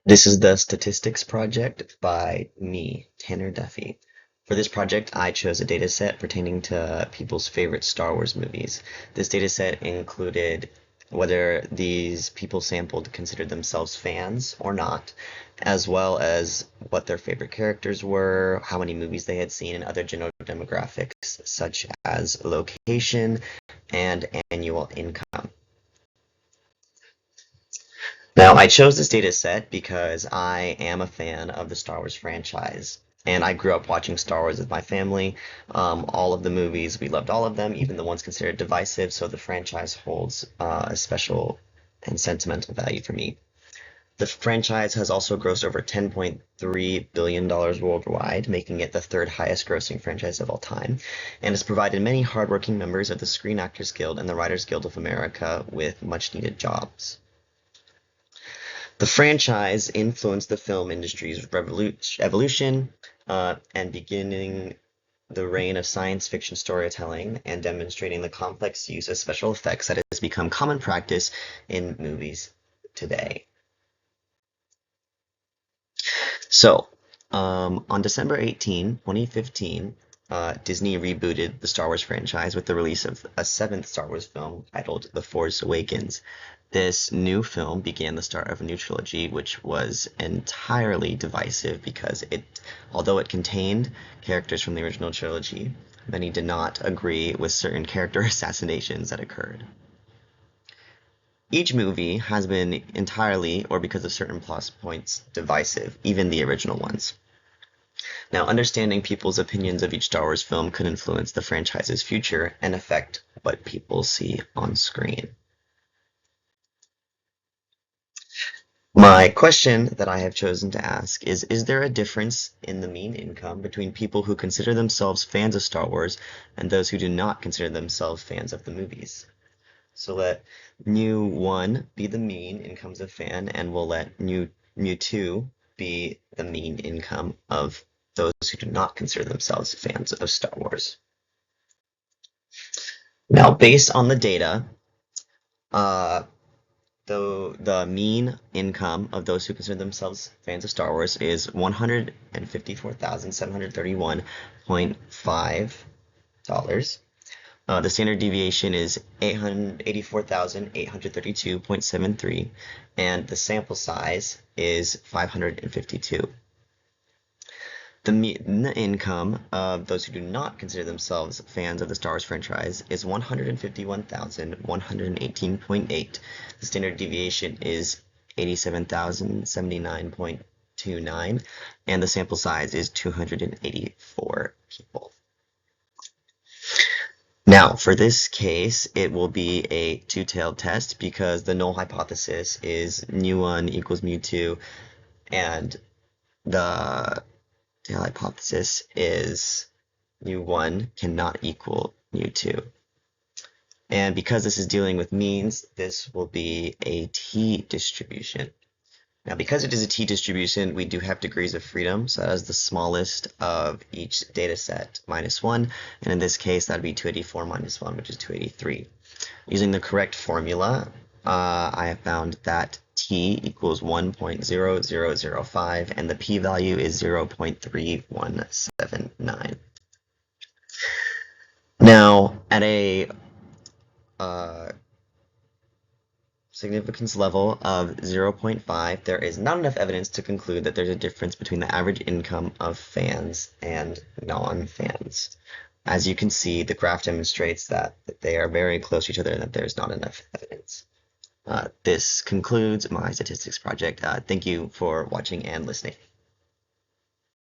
This is the Statistics Project by me, Tanner Duffy. For this project, I chose a data set pertaining to people's favorite Star Wars movies. This data set included whether these people sampled considered themselves fans or not, as well as what their favorite characters were, how many movies they had seen, and other general demographics such as location and annual income. Now, I chose this data set because I am a fan of the Star Wars franchise, and I grew up watching Star Wars with my family. All of the movies, we loved all of them, even the ones considered divisive, so the franchise holds a special and sentimental value for me. The franchise has also grossed over $10.3 billion worldwide, making it the third highest grossing franchise of all time, and has provided many hardworking members of the Screen Actors Guild and the Writers Guild of America with much needed jobs. The franchise influenced the film industry's evolution and beginning the reign of science fiction storytelling and demonstrating the complex use of special effects that has become common practice in movies today. So, on December 18, 2015, Disney rebooted the Star Wars franchise with the release of a seventh Star Wars film titled The Force Awakens. This new film began the start of a new trilogy, which was entirely divisive because although it contained characters from the original trilogy, many did not agree with certain character assassinations that occurred. Each movie has been entirely, or because of certain plus points, divisive, even the original ones. Now, understanding people's opinions of each Star Wars film could influence the franchise's future and affect what people see on screen. My question that I have chosen to ask is there a difference in the mean income between people who consider themselves fans of Star Wars and those who do not consider themselves fans of the movies? So let mu1 be the mean income of a fan, and we'll let mu2 be the mean income of those who do not consider themselves fans of Star Wars. Now, based on the data, the mean income of those who consider themselves fans of Star Wars is $154,731.5. The standard deviation is 84,832.73, and the sample size is 552. The mean income of those who do not consider themselves fans of the Star Wars franchise is 151,118.8. The standard deviation is 87,079.29, and the sample size is 284 people. Now, for this case, it will be a two-tailed test because the null hypothesis is mu1 equals mu2, and the tail hypothesis is mu1 cannot equal mu2. And because this is dealing with means, this will be a t-distribution. Now, because it is a t-distribution, we do have degrees of freedom, so that is the smallest of each data set minus 1, and in this case, that would be 284 minus 1, which is 283. Using the correct formula, I have found that t equals 1.0005, and the p-value is 0.3179. Now, at a significance level of 0.5, there is not enough evidence to conclude that there's a difference between the average income of fans and non-fans. As you can see, the graph demonstrates that they are very close to each other and that there's not enough evidence. This concludes my statistics project. Thank you for watching and listening.